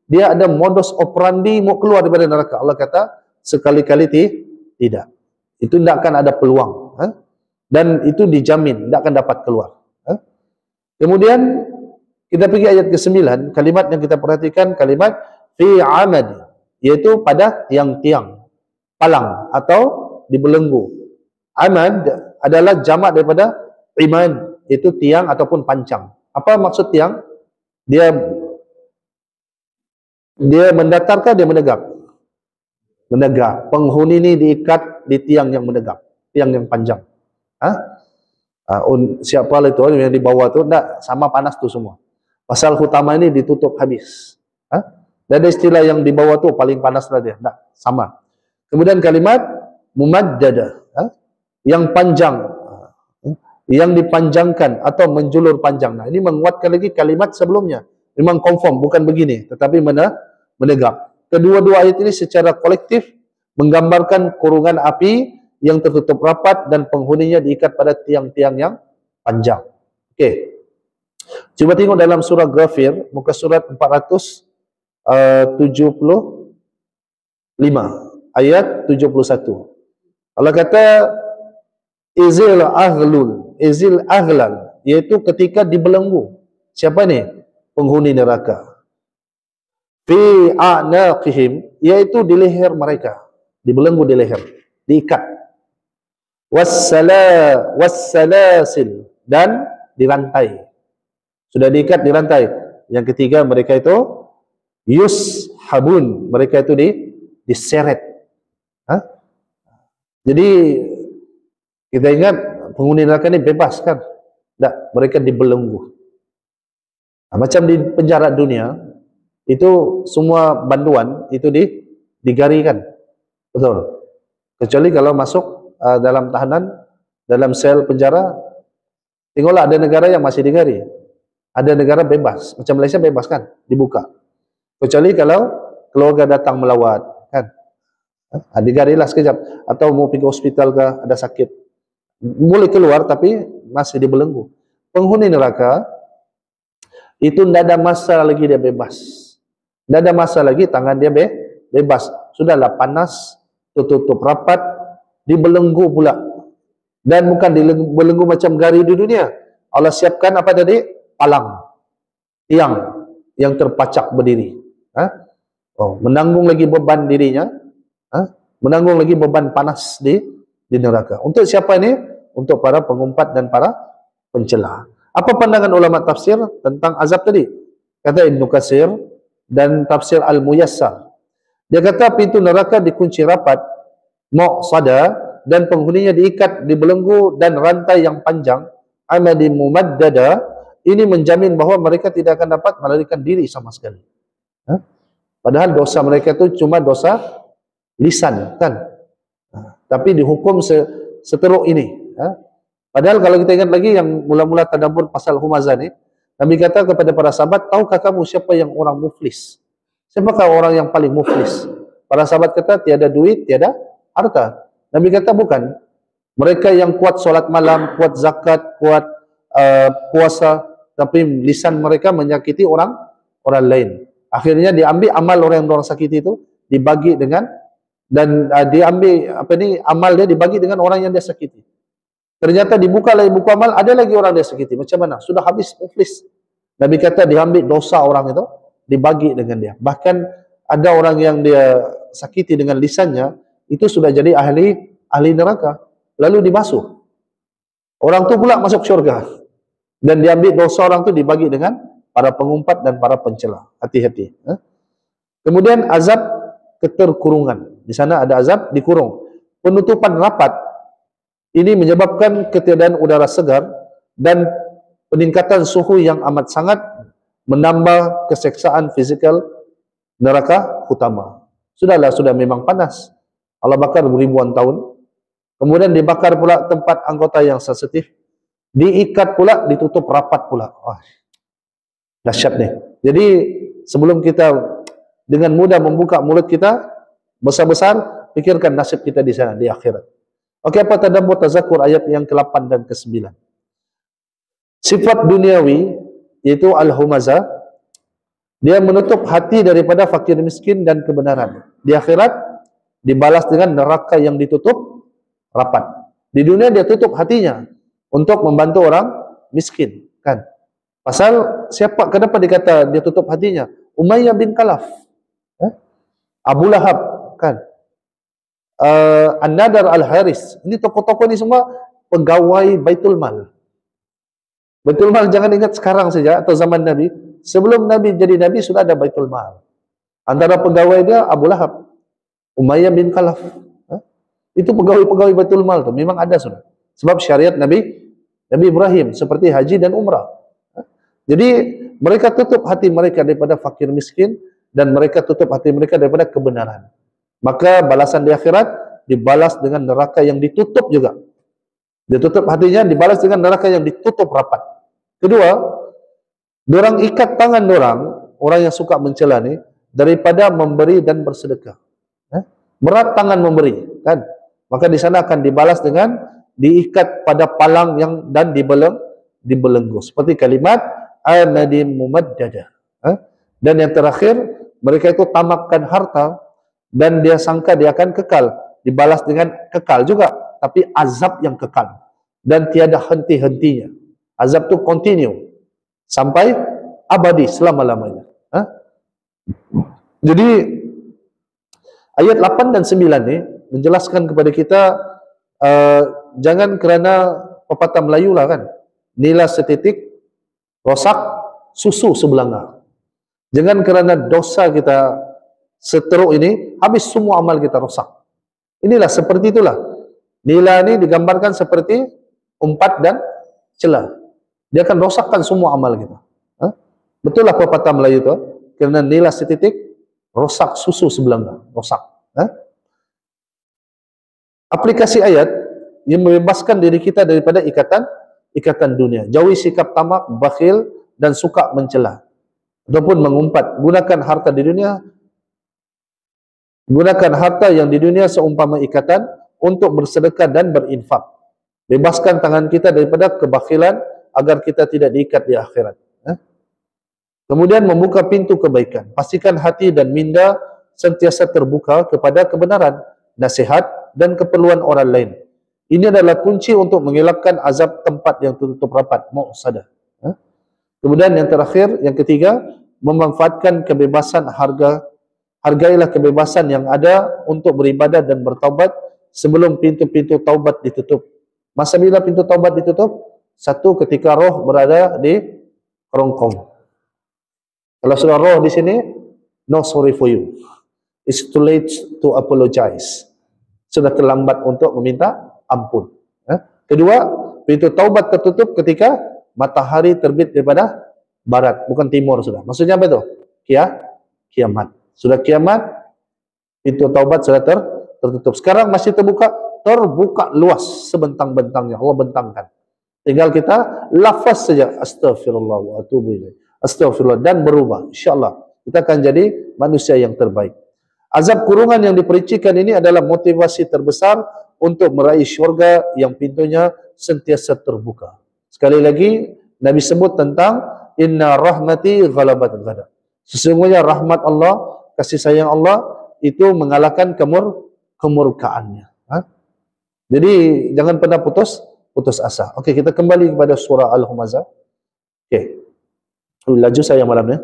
Dia ada modus operandi mau keluar daripada neraka. Allah kata sekali-kali tidak. Itu tidak akan ada peluang. Dan itu dijamin tidak akan dapat keluar. Kemudian kita pergi ayat ke-9, kalimat yang kita perhatikan kalimat fi amad, iaitu pada tiang-tiang, palang atau dibelenggu. Amad adalah jamak daripada imad, itu tiang ataupun pancang. Apa maksud tiang? Dia mendatarkan, dia menegak. Menegak. Penghuni ini diikat di tiang yang menegak, tiang yang panjang. Siapa lah itu yang di bawah tu, enggak sama panas tu semua. Pasal utama ini ditutup habis. Dan ada istilah yang di bawah tu paling panas lah dia. Tak, sama. Kemudian kalimat mumaddada, yang panjang, yang dipanjangkan atau menjulur panjang. Nah, ini menguatkan lagi kalimat sebelumnya. Memang confirm, bukan begini, tetapi menegak. Kedua-dua ayat ini secara kolektif menggambarkan kurungan api yang tertutup rapat dan penghuninya diikat pada tiang-tiang yang panjang. Okey. Cuba tengok dalam surah Ghafir, muka surat 475, ayat 71. Allah kata, izil aghlal, iaitu ketika dibelenggu. Siapa ni? Penghuni neraka. Fi a'naqihim, iaitu di leher mereka. Dibelenggu di leher, diikat. Wassalasil, dan dirantai. Sudah diikat di rantai. Yang ketiga mereka itu yushabun, mereka itu diseret. Jadi kita ingat penghuni neraka ini bebas kan? Tak, mereka dibelenggu. Macam di penjara dunia itu semua banduan itu digarikan. Betul. Kecuali kalau masuk dalam tahanan, dalam sel penjara, tengoklah ada negara yang masih digari. Ada negara bebas, macam Malaysia bebas kan, dibuka. Kecuali kalau keluarga datang melawat, kan, digarilah sekejap. Atau mau pergi hospital ke, ada sakit, boleh keluar tapi masih dibelenggu. Penghuni neraka itu tidak ada masa lagi dia bebas, tidak ada masa lagi tangan dia bebas. Sudahlah panas, tutup rapat, dibelenggu pula. Dan bukan dibelenggu macam gari di dunia. Allah siapkan apa tadi? Palang, tiang yang terpacak berdiri. Menanggung lagi beban dirinya, Menanggung lagi beban panas di neraka. Untuk siapa ini? Untuk para pengumpat dan para pencela. Apa pandangan ulama tafsir tentang azab tadi? Kata Ibnu Katsir dan tafsir Al-Muyassar. Dia kata pintu neraka dikunci rapat, muqsada, dan penghuninya diikat di belenggu dan rantai yang panjang, amadi mumaddada. Ini menjamin bahawa mereka tidak akan dapat melarikan diri sama sekali. Padahal dosa mereka itu cuma dosa lisan, kan? Tapi dihukum seteruk ini. Padahal kalau kita ingat lagi yang mula-mula tadabbur pasal Humazah ni, Nabi kata kepada para sahabat, tahukah kamu siapa yang orang muflis? Siapakah orang yang paling muflis? Para sahabat kata, tiada duit, tiada harta. Nabi kata, bukan. Mereka yang kuat solat malam, kuat zakat, kuat puasa, tapi lisan mereka menyakiti orang lain. Akhirnya diambil amal orang yang orang sakiti itu, dibagi dengan, dan diambil amal dia dibagi dengan orang yang dia sakiti. Ternyata dibuka lagi buku amal, ada lagi orang dia sakiti. Macam mana? Sudah habis muflis. Nabi kata diambil dosa orang itu, dibagi dengan dia. Bahkan ada orang yang dia sakiti dengan lisannya, itu sudah jadi ahli neraka. Lalu dibasuh. Orang tu pula masuk syurga. Dan diambil dosa orang tu dibagi dengan para pengumpat dan para pencela. Hati-hati. Kemudian azab keterkurungan. Di sana ada azab dikurung. Penutupan rapat. Ini menyebabkan ketiadaan udara segar dan peningkatan suhu yang amat sangat, menambah keseksaan fizikal neraka utama. Sudah memang panas. Allah bakar beribuan tahun. Kemudian dibakar pula tempat anggota yang sensitif. Diikat pula, ditutup rapat pula. Dahsyat nih. Jadi sebelum kita dengan mudah membuka mulut kita besar-besar, pikirkan nasib kita di sana, di akhirat. Okey, apa tadabbur tazakur ayat yang ke-8 dan ke-9. Sifat duniawi, yaitu al-humazah, dia menutup hati daripada fakir miskin dan kebenaran. Di akhirat, dibalas dengan neraka yang ditutup rapat. Di dunia dia tutup hatinya untuk membantu orang miskin, kan? Pasal siapa, kenapa dikata dia tutup hatinya? Umayyah bin Khalaf, Abu Lahab, kan? An-Nadar Al-Haris. Ini tokoh-tokoh ni semua pegawai Baitul Mal. Baitul Mal jangan ingat sekarang saja atau zaman Nabi. Sebelum Nabi jadi Nabi sudah ada Baitul Mal. Antara pegawai dia Abu Lahab, Umayyah bin Khalaf. Itu pegawai-pegawai Baitul Mal tu memang ada sudah. Sebab syariat Nabi Ibrahim seperti haji dan umrah. Jadi mereka tutup hati mereka daripada fakir miskin dan mereka tutup hati mereka daripada kebenaran. Maka balasan di akhirat dibalas dengan neraka yang ditutup juga. Ditutup hatinya, dibalas dengan neraka yang ditutup rapat. Kedua, dorang ikat tangan orang yang suka mencela ni, daripada memberi dan bersedekah. Berat tangan memberi, kan? Maka di sana akan dibalas dengan diikat pada palang yang dan dibelenggu. Seperti kalimat anadim mumaddada. Dan yang terakhir, mereka itu tamakkan harta dan dia sangka dia akan kekal, dibalas dengan kekal juga, tapi azab yang kekal dan tiada henti-hentinya. Azab itu continue sampai abadi, selama-lamanya. Jadi ayat 8 dan 9 ni menjelaskan kepada kita, jangan kerana pepatah Melayu lah, kan, nila setitik rosak susu sebelanga. Jangan kerana dosa kita seteruk ini, habis semua amal kita rosak. Inilah seperti itulah. Nila ini digambarkan seperti umpat dan celah. Dia akan rosakkan semua amal kita. Betul lah pepatah Melayu itu, kerana nila setitik rosak susu sebelanga. Rosak. Aplikasi ayat yang membebaskan diri kita daripada ikatan dunia. Jauhi sikap tamak, bakhil dan suka mencela ataupun mengumpat. Gunakan harta yang di dunia seumpama ikatan untuk bersedekah dan berinfak. Bebaskan tangan kita daripada kebakhilan agar kita tidak diikat di akhirat. Kemudian membuka pintu kebaikan. Pastikan hati dan minda sentiasa terbuka kepada kebenaran, nasihat dan keperluan orang lain. Ini adalah kunci untuk mengelakkan azab tempat yang tertutup rapat, muqsadah. Kemudian yang terakhir, yang ketiga, memanfaatkan kebebasan harga hargailah kebebasan yang ada untuk beribadat dan bertaubat sebelum pintu-pintu taubat ditutup. Masa bila pintu taubat ditutup? Satu, ketika roh berada di kerongkong. Kalau sudah roh di sini, no sorry for you. It's too late to apologize. Sudah terlambat untuk meminta ampun. Kedua, pintu taubat tertutup ketika matahari terbit daripada barat, bukan timur sudah. Maksudnya apa itu? Kiamat. Sudah kiamat, pintu taubat sudah tertutup. Sekarang masih terbuka luas sebentang-bentangnya. Allah bentangkan. Tinggal kita lafaz saja, astaghfirullah wa atubu ilaih. Astaghfirullah, dan berubah. InsyaAllah kita akan jadi manusia yang terbaik. Azab kurungan yang dipericikan ini adalah motivasi terbesar untuk meraih syurga yang pintunya sentiasa terbuka. Sekali lagi, Nabi sebut tentang inna rahmati ghalabat ghadab. Sesungguhnya rahmat Allah, kasih sayang Allah itu mengalahkan kemurkaannya. Jadi jangan pernah putus asa. Okey, kita kembali kepada surah Al-Humazah. Okey. Laju saya malam ni.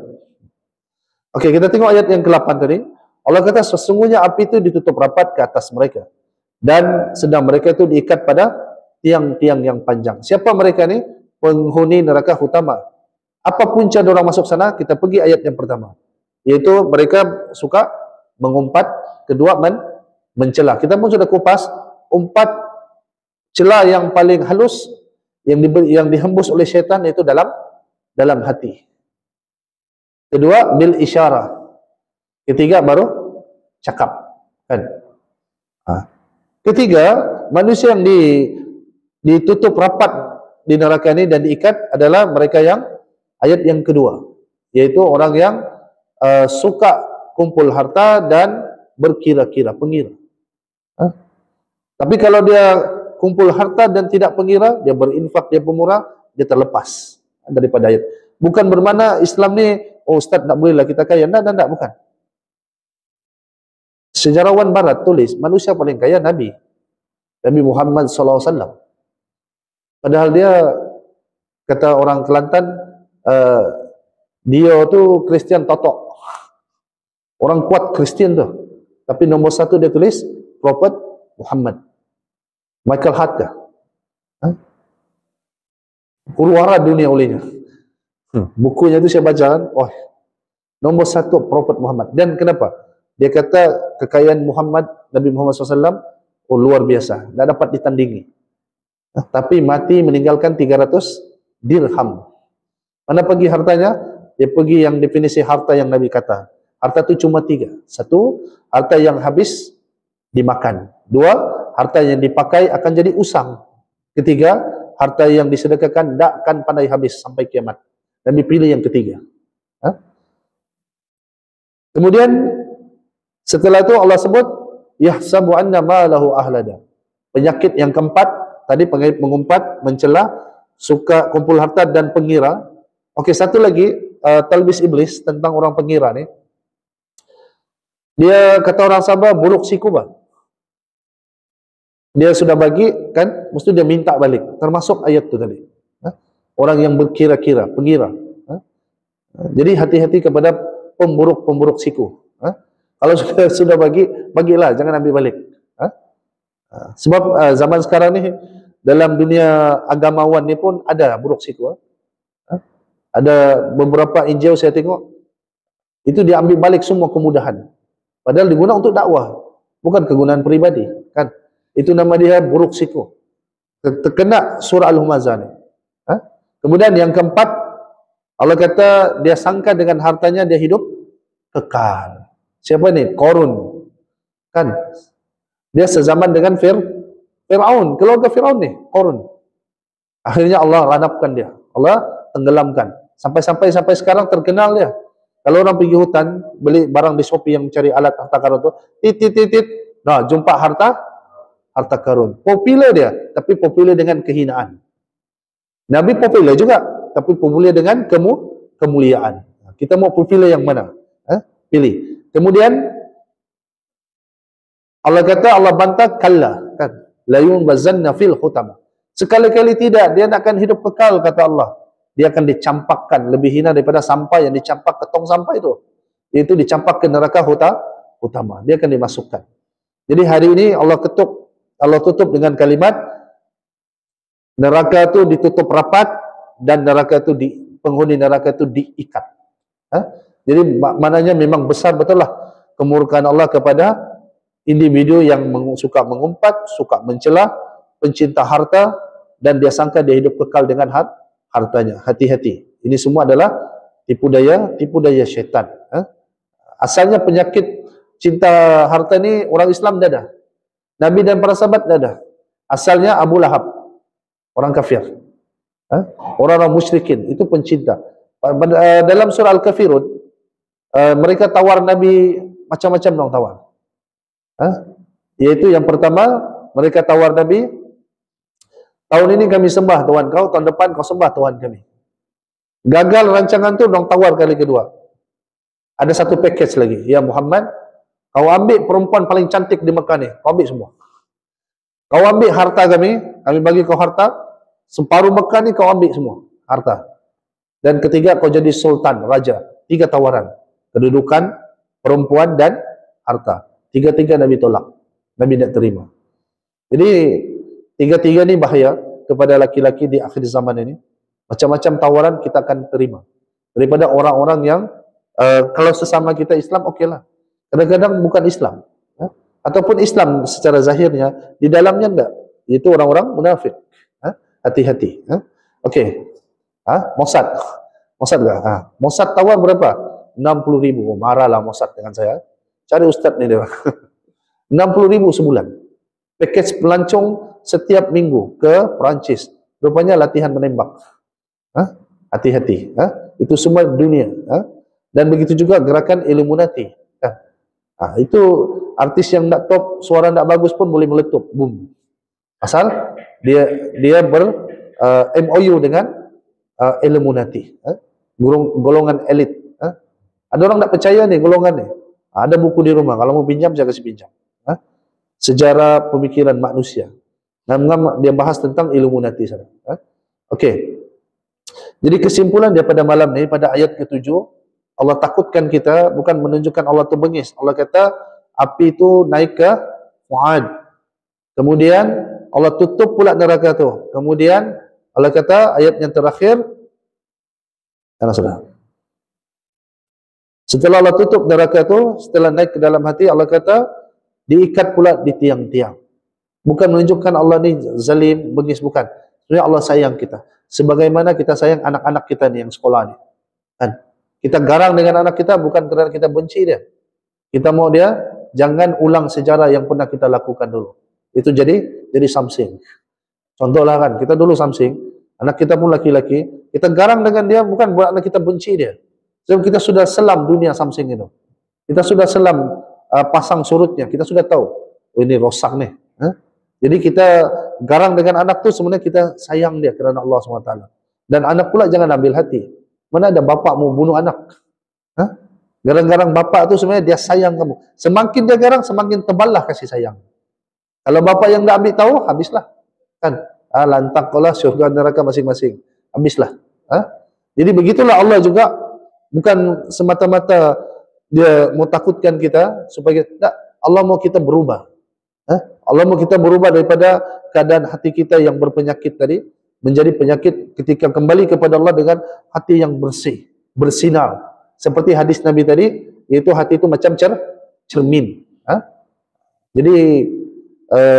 Okey, kita tengok ayat yang ke-8 tadi. Allah kata sesungguhnya api itu ditutup rapat ke atas mereka dan sedang mereka itu diikat pada tiang-tiang yang panjang. Siapa mereka ni? Penghuni neraka utama. Apa punca orang masuk sana? Kita pergi ayat yang pertama. Yaitu mereka suka mengumpat, kedua mencela. Kita pun sudah kupas umpat celah yang paling halus yang dihembus oleh syaitan, yaitu dalam hati. Kedua, bil isyarah. Ketiga, baru cakap. Kan? Ketiga, manusia yang ditutup rapat di neraka ini dan diikat adalah mereka yang ayat yang kedua, yaitu orang yang suka kumpul harta dan berkira-kira, pengira. Tapi kalau dia kumpul harta dan tidak pengira, dia berinfak, dia pemurah, dia terlepas daripada ayat. Bukan bermakna Islam ni, oh Ustaz tak bolehlah kita kaya. Tak, bukan. Sejarawan Barat tulis, manusia paling kaya Nabi Muhammad SAW. Padahal dia, kata orang Kelantan, dia tu Kristian totok. Orang kuat Kristian tu. Tapi nombor satu dia tulis, Prophet Muhammad. Michael Hart kah? Huru-hara dunia olehnya. Bukunya tu saya baca kan, oh, nombor satu Prophet Muhammad. Dan kenapa? Dia kata kekayaan Nabi Muhammad SAW, oh luar biasa, tak dapat ditandingi. Tapi mati meninggalkan 300 dirham. Mana pergi hartanya? Dia pergi yang definisi harta yang Nabi kata. Harta itu cuma 3. Satu, harta yang habis dimakan. 2, harta yang dipakai akan jadi usang. Ketiga, harta yang disedekahkan tak akan pandai habis sampai kiamat. Nabi pilih yang ketiga. Kemudian setelah itu Allah sebut yahsabu anna malahu ahlada. Penyakit yang keempat tadi mengumpat, mencela, suka kumpul harta dan pengira. Okey, satu lagi talbis iblis tentang orang pengira ni. Dia kata orang Sabah buruk siku bah. Dia sudah bagi kan, mesti dia minta balik. Termasuk ayat tu tadi. Orang yang berkira-kira, pengira. Jadi hati-hati kepada pemburuk-pemburuk siku. Kalau sudah bagilah, jangan ambil balik. Sebab zaman sekarang ni, dalam dunia agamawan ni pun ada buruk siku. Ada beberapa NGO saya tengok, itu dia ambil balik semua kemudahan. Padahal digunakan untuk dakwah, bukan kegunaan peribadi. Kan? Itu nama dia buruk siku. Terkena surah Al-Humazah ni. Kemudian yang keempat, Allah kata dia sangka dengan hartanya dia hidup kekal. Siapa ni? Qarun. Kan? Dia sezaman dengan Fir'aun. Keluarga Fir'aun ni, Qarun. Akhirnya Allah ranapkan dia. Allah tenggelamkan. Sampai sekarang terkenal dia. Kalau orang pergi hutan, beli barang di Shopee yang mencari alat harta karun tu, nah, jumpa harta karun. Popular dia, tapi popular dengan kehinaan. Nabi popular juga, tapi popular dengan kemuliaan. Kita mau popular yang mana? Pilih. Kemudian Allah kata, Allah bantah, kalla, kan? La yunbazanna fil hutama. Sekali-kali tidak, dia akan hidup kekal, kata Allah. Dia akan dicampakkan, lebih hina daripada sampah yang dicampak ke tong sampah itu. iaitu dicampak ke neraka utama. Dia akan dimasukkan. Jadi hari ini Allah tutup dengan kalimat neraka itu ditutup rapat dan neraka itu penghuni neraka itu diikat. Jadi maknanya memang besar betul lah kemurkaan Allah kepada individu yang suka mengumpat, suka mencela, pencinta harta, dan dia sangka dia hidup kekal dengan hartanya. Hati-hati. Ini semua adalah tipu daya syaitan. Asalnya penyakit cinta harta ni orang Islam dah ada. Nabi dan para sahabat dah ada. Asalnya Abu Lahab, orang kafir. Orang-orang musyrikin, itu pencinta. Dalam surah Al-Kafirun, mereka tawar Nabi macam-macam dong tawar. Yaitu yang pertama, mereka tawar Nabi, tahun ini kami sembah Tuhan kau, tahun depan kau sembah Tuhan kami. Gagal rancangan tu, dong tawar kali kedua. Ada satu package lagi. Ya Muhammad, kau ambil perempuan paling cantik di Mekah ni, kau ambil semua. Kau ambil harta kami bagi kau harta, separuh Mekah ni kau ambil semua, harta. Dan ketiga, kau jadi sultan, raja. 3 tawaran. Kedudukan, perempuan dan harta. 3-3 Nabi tolak. Nabi tidak terima. Jadi, 3-3 ni bahaya kepada laki-laki di akhir zaman ini. Macam-macam tawaran kita akan terima. Daripada orang-orang yang kalau sesama kita Islam, okeylah. Kadang-kadang bukan Islam. Ataupun Islam secara zahirnya, di dalamnya enggak. Itu orang-orang munafik. Hati-hati. Okey. Mossad. Mossad enggak? Mossad tawar berapa? 60,000. Marahlah Mossad dengan saya. Cari ustaz ni dia. 60,000 sebulan. Package pelancong setiap minggu ke Perancis. Rupanya latihan menembak. Hati-hati. Itu semua dunia. Dan begitu juga gerakan Illuminati. Itu artis yang tak top, suara tak bagus pun boleh meletup. Boom. Asal dia MOU dengan Illuminati. Golongan elit. Ada orang tak percaya ni golongan ni. Ada buku di rumah. Kalau mau pinjam, saya kasih pinjam. Sejarah pemikiran manusia. Dia bahas tentang Illuminati sana. Okey. Jadi kesimpulan daripada malam ni, pada ayat ke-7, Allah takutkan kita, bukan menunjukkan Allah tu bengis. Allah kata, api itu naik ke Fuad. Kemudian, Allah tutup pula neraka tu. Kemudian, Allah kata, ayat yang terakhir, setelah Allah tutup neraka tu, setelah naik ke dalam hati, Allah kata, diikat pula di tiang-tiang. Bukan menunjukkan Allah ni zalim, bengis, bukan. Sebenarnya Allah sayang kita. Sebagaimana kita sayang anak-anak kita ni yang sekolah ni. Kan? Kita garang dengan anak kita bukan kerana kita benci dia. Kita mau dia jangan ulang sejarah yang pernah kita lakukan dulu. Itu jadi something. Contohlah kan, kita dulu something, anak kita pun laki-laki, kita garang dengan dia bukan buat anak kita benci dia. Sebab kita sudah selam dunia something itu. Kita sudah selam pasang surutnya, kita sudah tahu, oh ini rosak nih. Jadi kita garang dengan anak tu sebenarnya kita sayang dia kerana Allah SWT. Dan anak pula jangan ambil hati. Mana ada bapak mau bunuh anak? Garang-garang bapak tu sebenarnya dia sayang kamu. Semakin dia garang, semakin teballah kasih sayang. Kalau bapak yang tak ambil tahu, habislah. Kan? Lantak kaulah syurga neraka masing-masing. Habislah. Jadi begitulah Allah juga. Bukan semata-mata dia mau takutkan kita supaya tak, Allah mau kita berubah. Allah mau kita berubah daripada keadaan hati kita yang berpenyakit tadi menjadi penyakit ketika kembali kepada Allah dengan hati yang bersih, bersinar. Seperti hadis Nabi tadi, yaitu hati itu macam cermin. Jadi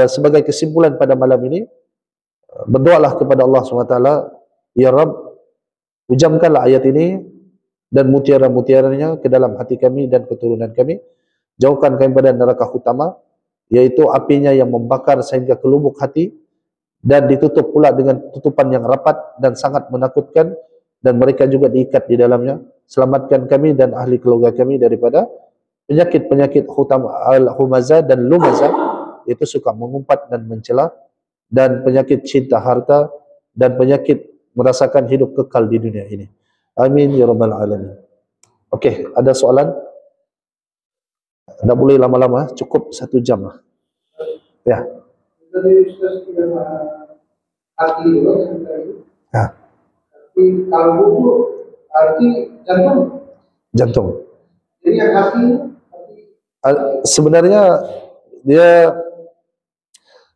sebagai kesimpulan pada malam ini, berdoalah kepada Allah SWT, Ya Rabb, hujamkanlah ayat ini dan mutiara-mutiaranya ke dalam hati kami dan keturunan kami. Jauhkan kami pada neraka utama, yaitu apinya yang membakar sehingga ke lubuk hati, dan ditutup pula dengan tutupan yang rapat dan sangat menakutkan, dan mereka juga diikat di dalamnya. Selamatkan kami dan ahli keluarga kami daripada penyakit-penyakit al-humaza dan lumaza, itu suka mengumpat dan mencela, dan penyakit cinta harta, dan penyakit merasakan hidup kekal di dunia ini. Amin ya rabbal alamin. Okey, ada soalan? Tak boleh lama-lama, cukup 1 jam lah. Ya. Hati itu tapi kalau buku hati jantung. Jantung. Jadi yang hati Sebenarnya dia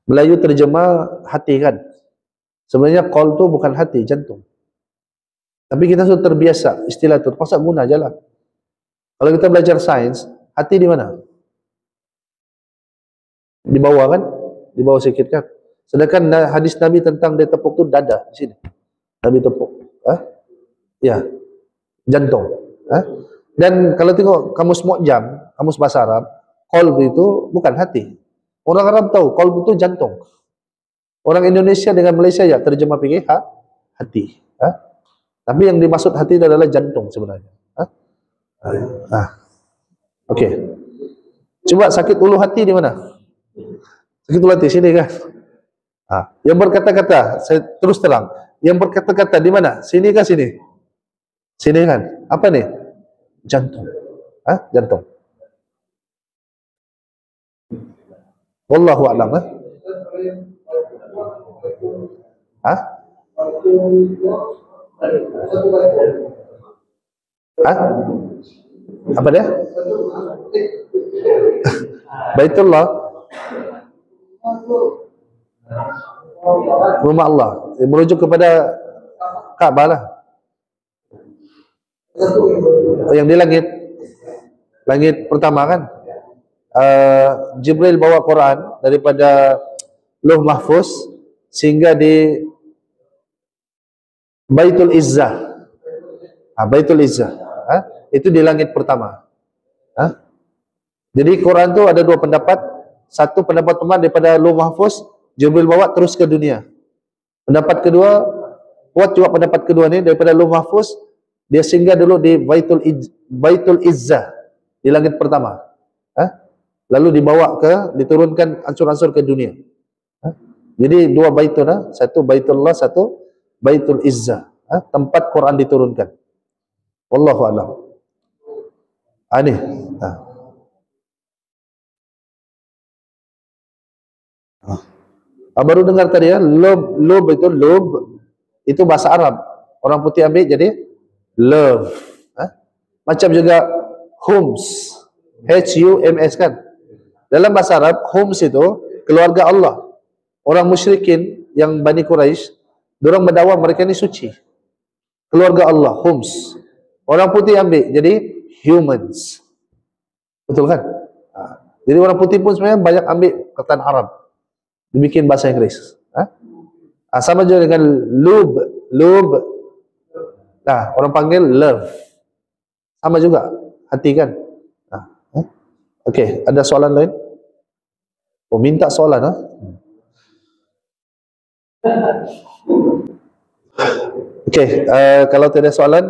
Melayu terjemah hati kan. Sebenarnya qalb tu bukan hati, jantung. Tapi kita sudah terbiasa istilah tu, terpaksa guna aja lah. Kalau kita belajar sains, hati di mana? Di bawah kan? Di bawah sikit kan? Sedangkan hadis Nabi tentang dia tepuk tu dada di sini. Nabi tepuk. Ya, jantung. Dan kalau tengok kamus Mu'jam, kamus bahasa Arab, qalb itu bukan hati. Orang Arab tahu qalb itu jantung. Orang Indonesia dengan Malaysia ya terjemah fikih hati. Tapi yang dimaksud hati adalah jantung sebenarnya. Okey. Coba sakit ulu hati di mana? Sakit ulu hati sini kan? Yang berkata-kata, saya terus terang. Yang berkata-kata di mana? Sini kan sini? Sini kan? Apa nih? Jantung. Jantung. Wallahu a'lam. Apa dia? Baitullah. Rumah Allah. Merujuk kepada Ka'bah lah. Yang di langit. Langit pertama kan? Jibril bawa Quran daripada Lauh Mahfuz sehingga di Baitul Izzah. Baitul Izzah. Itu di langit pertama. Jadi Quran tu ada dua pendapat. Satu pendapat pertama daripada Lauh Mahfuz, Jibril bawa terus ke dunia. Pendapat kedua, kuat juga pendapat kedua ni daripada Lauh Mahfuz, dia singgah dulu di Baitul Izzah di langit pertama. Lalu dibawa diturunkan ancur-ancur ke dunia. Jadi dua baitun, satu Baitullah, satu Baitul Izzah, tempat Quran diturunkan. Wallahu a'lam. Ini. Baru dengar tadi ya, lub itu bahasa Arab. Orang putih ambil jadi love. Macam juga hums, H-U-M-S kan. Dalam bahasa Arab, hums itu keluarga Allah. Orang musyrikin yang Bani Quraisy, dorang berdakwah mereka ni suci. Keluarga Allah, hums. Orang putih ambil jadi humans. Betul kan? Jadi orang putih pun sebenarnya banyak ambil perkataan Arab, dibikin bahasa Inggris. Sama juga dengan lube. Orang panggil love. Sama juga, hati kan? Okey, ada soalan lain? Minta soalan Okey, kalau tidak ada soalan,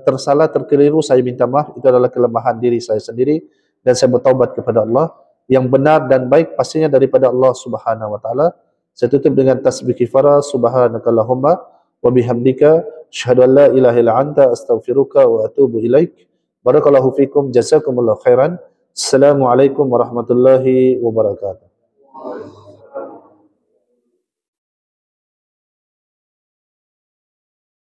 tersalah, terkeliru, saya minta maaf. Itu adalah kelemahan diri saya sendiri dan saya bertaubat kepada Allah. Yang benar dan baik pastinya daripada Allah Subhanahu wa taala. Saya tutup dengan tasbih kifara, subhanakallahumma wa bihamdika asyhadu an la ilaha illa anta astaghfiruka wa atubu ilaik. Barakallahu fikum, jazakumullahu khairan. Assalamualaikum warahmatullahi wabarakatuh.